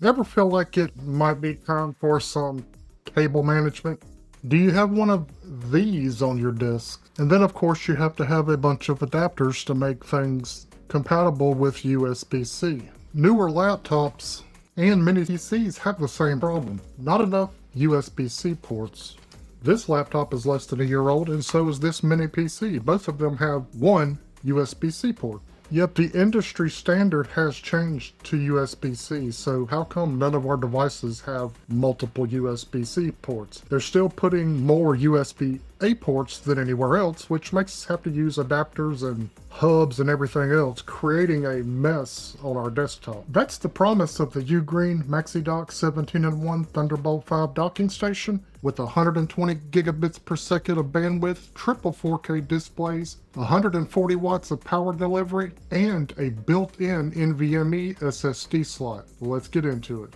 Ever feel like it might be time for some cable management? Do you have one of these on your disk? And then of course you have to have a bunch of adapters to make things compatible with USB-C. Newer laptops and mini PCs have the same problem. Not enough USB-C ports. This laptop is less than a year old, and so is this mini PC. Both of them have one USB-C port. Yet the industry standard has changed to USB-C, so how come none of our devices have multiple USB-C ports? They're still putting more USB-A ports than anywhere else, which makes us have to use adapters and hubs and everything else, creating a mess on our desktop. That's the promise of the UGREEN Maxidok 17-in-1 Thunderbolt 5 docking station with 120 gigabits per second of bandwidth, triple 4K displays, 140 watts of power delivery, and a built-in NVMe SSD slot. Let's get into it.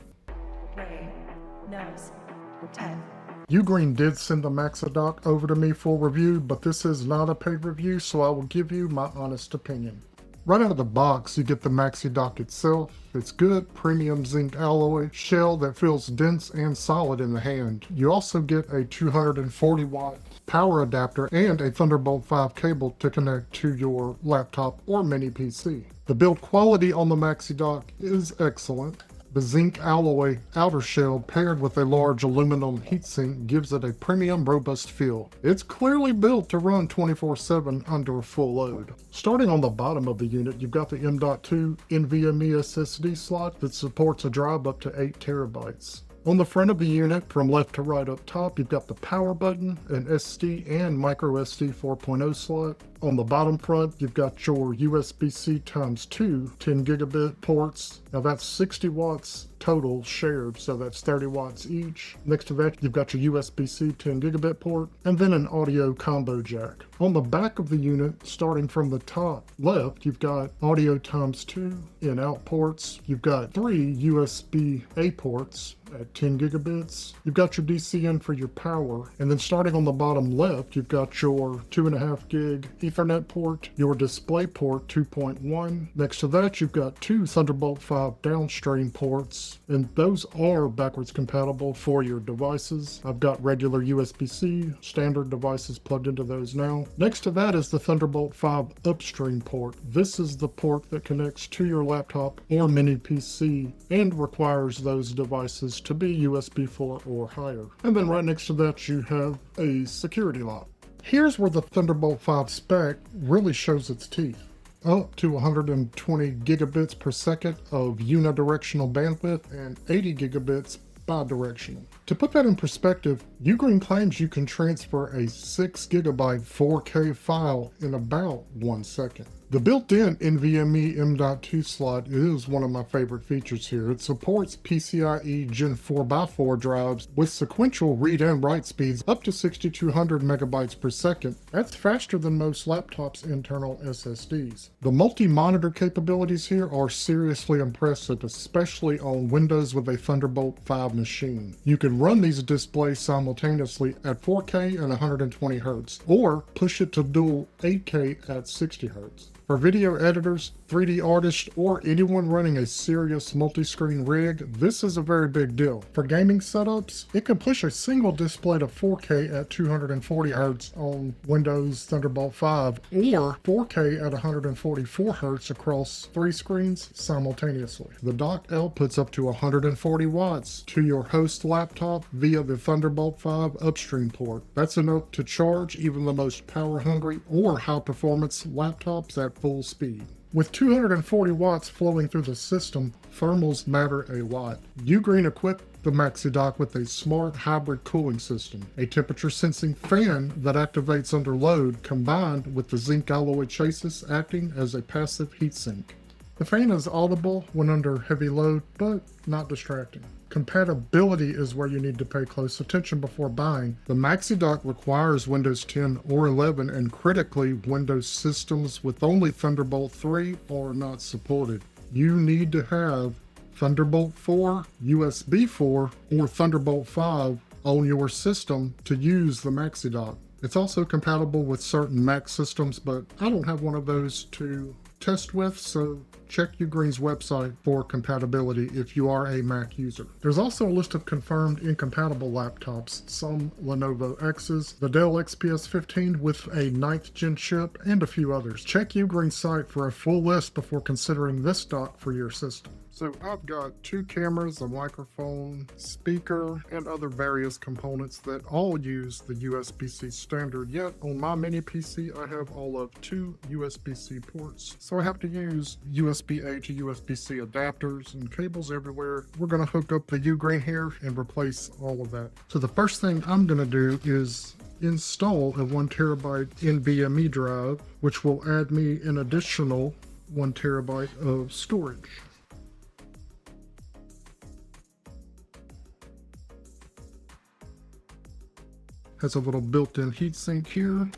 Ray, nose, 10. UGREEN did send the Maxidok over to me for review, but this is not a paid review, so I will give you my honest opinion. Right out of the box, you get the Maxidok itself. It's good premium zinc alloy shell that feels dense and solid in the hand. You also get a 240 watt power adapter and a Thunderbolt 5 cable to connect to your laptop or mini PC. The build quality on the Maxidok is excellent. The zinc alloy outer shell paired with a large aluminum heatsink gives it a premium robust feel. It's clearly built to run 24/7 under full load. Starting on the bottom of the unit, you've got the M.2 NVMe SSD slot that supports a drive up to 8 terabytes. On the front of the unit, from left to right up top, you've got the power button, an SD and micro SD 4.0 slot. On the bottom front, you've got your USB-C x2 10 gigabit ports. Now that's 60 watts total shared, so that's 30 watts each. Next to that, you've got your USB-C 10 gigabit port, and then an audio combo jack. On the back of the unit, starting from the top left, you've got audio x2 in-out ports. You've got 3 USB-A ports at 10 gigabits. You've got your DC in for your power, and then starting on the bottom left, you've got your 2.5 gig Ethernet port, your display port 2.1. Next to that, you've got 2 Thunderbolt 5 downstream ports, and those are backwards compatible for your devices. I've got regular USB-C standard devices plugged into those now. Next to that is the Thunderbolt 5 upstream port. This is the port that connects to your laptop or mini PC and requires those devices to be USB 4 or higher. And then right next to that, you have a security lock. Here's where the Thunderbolt 5 spec really shows its teeth. Up to 120 gigabits per second of unidirectional bandwidth and 80 gigabits bidirectional. To put that in perspective, UGREEN claims you can transfer a 6 gigabyte 4K file in about 1 second. The built-in NVMe M.2 slot is one of my favorite features here. It supports PCIe Gen 4x4 drives with sequential read and write speeds up to 6200 megabytes per second. That's faster than most laptops' internal SSDs. The multi-monitor capabilities here are seriously impressive, especially on Windows with a Thunderbolt 5 machine. You can run these displays simultaneously at 4K and 120 Hz, or push it to dual 8K at 60 Hz. For video editors, 3D artists, or anyone running a serious multi-screen rig, this is a very big deal. For gaming setups, it can push a single display to 4K at 240 Hz on Windows Thunderbolt 5, or 4K at 144 Hz across 3 screens simultaneously. The dock outputs up to 140 watts to your host laptop via the Thunderbolt 5 upstream port. That's enough to charge even the most power-hungry or high-performance laptops at full speed. With 240 watts flowing through the system, thermals matter a lot. UGREEN equipped the Maxidok with a smart hybrid cooling system, a temperature sensing fan that activates under load combined with the zinc alloy chassis acting as a passive heatsink. The fan is audible when under heavy load, but not distracting. Compatibility is where you need to pay close attention before buying. The Maxidok requires Windows 10 or 11, and critically, Windows systems with only Thunderbolt 3 are not supported. You need to have Thunderbolt 4, USB 4, or Thunderbolt 5 on your system to use the Maxidok. It's also compatible with certain Mac systems, but I don't have one of those to test with, so check UGREEN's website for compatibility if you are a Mac user. There's also a list of confirmed incompatible laptops, some Lenovo X's, the Dell XPS 15 with a 9th gen chip, and a few others. Check UGREEN's site for a full list before considering this dock for your system. So I've got 2 cameras, a microphone, speaker, and other various components that all use the USB-C standard, yet on my mini PC I have all of 2 USB-C ports. So I have to use USB-A to USB-C adapters and cables everywhere. We're going to hook up the UGREEN here and replace all of that. So the first thing I'm going to do is install a 1TB NVMe drive, which will add me an additional 1TB of storage. Has a little built-in heatsink here.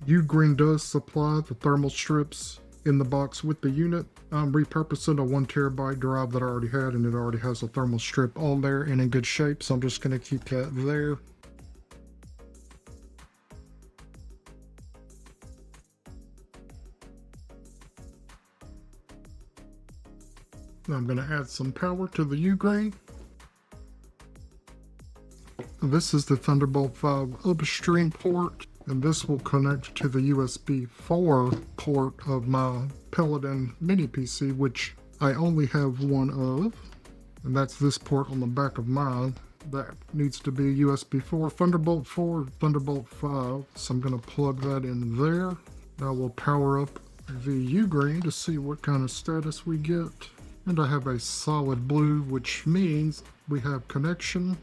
UGREEN does supply the thermal strips in the box with the unit. I'm repurposing a 1TB drive that I already had, and it already has a thermal strip on there and in good shape, so I'm just going to keep that there. Now I'm going to add some power to the UGREEN. This is the Thunderbolt 5 upstream port, and this will connect to the USB 4 port of my Paladin mini PC, which I only have one of, and that's this port on the back of mine. That needs to be USB 4, Thunderbolt 4, Thunderbolt 5, so I'm going to plug that in there. Now we'll power up the UGREEN to see what kind of status we get, and I have a solid blue, which means we have connection.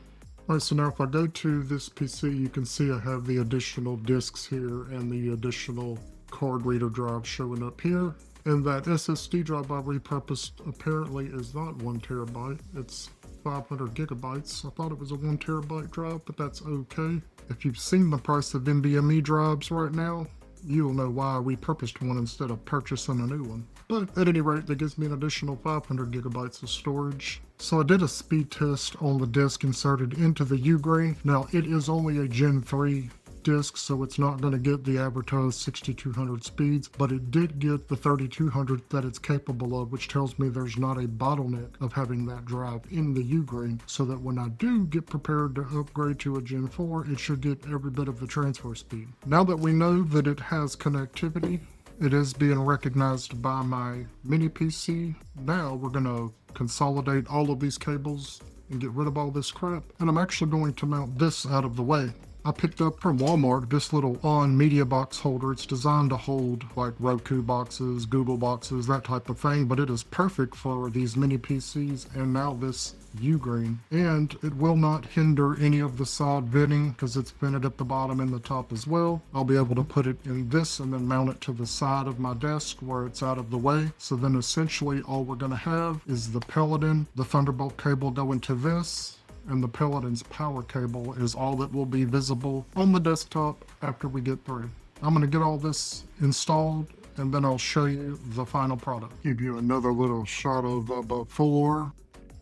Alright, so now if I go to this PC, you can see I have the additional disks here and the additional card reader drive showing up here. And that SSD drive I repurposed apparently is not 1TB, it's 500 gigabytes. I thought it was a 1TB drive, but that's okay. If you've seen the price of NVMe drives right now, you'll know why I repurposed one instead of purchasing a new one. But at any rate, that gives me an additional 500 gigabytes of storage. So I did a speed test on the disk inserted into the UGREEN. Now it is only a Gen 3 disk, so it's not going to get the advertised 6200 speeds, but it did get the 3200 that it's capable of, which tells me there's not a bottleneck of having that drive in the UGREEN, so that when I do get prepared to upgrade to a Gen 4, it should get every bit of the transfer speed. Now that we know that it has connectivity, it is being recognized by my mini PC. Now we're going to consolidate all of these cables and get rid of all this crap. And I'm actually going to mount this out of the way. I picked up from Walmart this little ON media box holder. It's designed to hold like Roku boxes, Google boxes, that type of thing, but it is perfect for these mini PCs and now this UGREEN. And it will not hinder any of the side venting because it's vented at the bottom and the top as well. I'll be able to put it in this and then mount it to the side of my desk where it's out of the way. So then essentially all we're going to have is the Paladin, the Thunderbolt cable going to this, and the Paladin's power cable is all that will be visible on the desktop after we get through. I'm going to get all this installed and then I'll show you the final product. Give you another little shot of the before.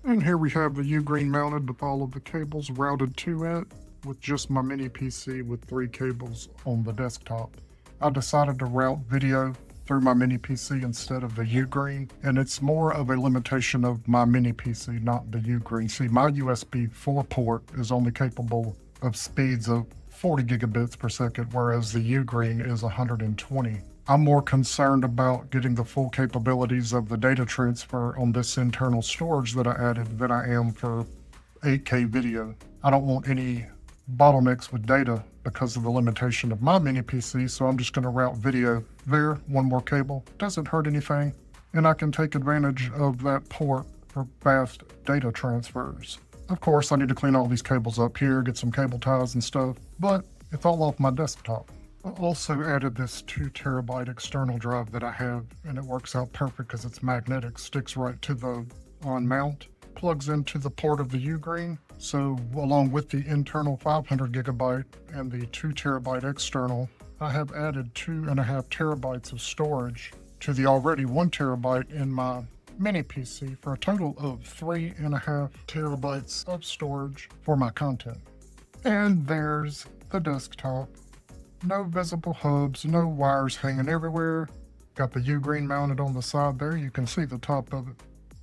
And here we have the UGREEN mounted with all of the cables routed to it, with just my mini PC with 3 cables on the desktop. I decided to route video through my mini PC instead of the UGREEN, and it's more of a limitation of my mini PC, not the UGREEN. See, my USB 4 port is only capable of speeds of 40 gigabits per second, whereas the UGREEN is 120. I'm more concerned about getting the full capabilities of the data transfer on this internal storage that I added than I am for 8K video. I don't want any bottlenecks with data because of the limitation of my mini PC, so I'm just going to route video there. One more cable, doesn't hurt anything, and I can take advantage of that port for fast data transfers. Of course, I need to clean all these cables up here, get some cable ties and stuff, but it's all off my desktop. I also added this 2 terabyte external drive that I have, and it works out perfect because it's magnetic, sticks right to the on mount, plugs into the port of the UGREEN. So along with the internal 500 gigabyte and the 2 terabyte external, I have added 2.5 terabytes of storage to the already 1 terabyte in my mini PC for a total of 3.5 terabytes of storage for my content. And there's the desktop. No visible hubs, no wires hanging everywhere. Got the UGREEN mounted on the side there, you can see the top of it.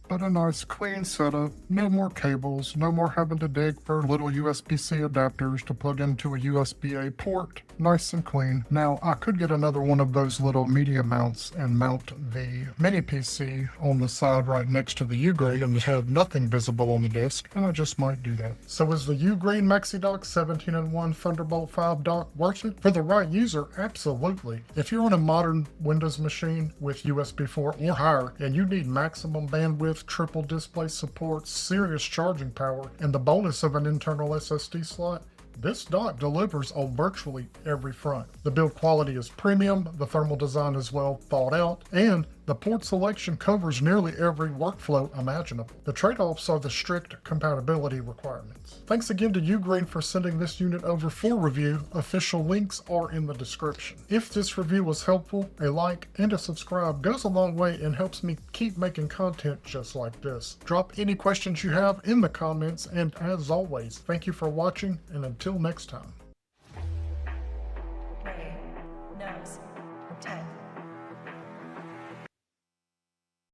But a nice clean setup, no more cables, no more having to dig for little USB-C adapters to plug into a USB-A port. Nice and clean. Now, I could get another one of those little media mounts and mount the mini PC on the side right next to the UGREEN and have nothing visible on the disk, and I just might do that. So is the UGREEN Maxidok 17-in-1 Thunderbolt 5 dock worth it? For the right user, absolutely. If you're on a modern Windows machine with USB 4 or higher, and you need maximum bandwidth, triple display support, serious charging power, and the bonus of an internal SSD slot, this dock delivers on virtually every front. The build quality is premium, the thermal design is well thought out, and the port selection covers nearly every workflow imaginable. The trade-offs are the strict compatibility requirements. Thanks again to UGREEN for sending this unit over for review. Official links are in the description. If this review was helpful, a like and a subscribe goes a long way and helps me keep making content just like this. Drop any questions you have in the comments, and as always, thank you for watching, and until next time. Rain, nose, protect.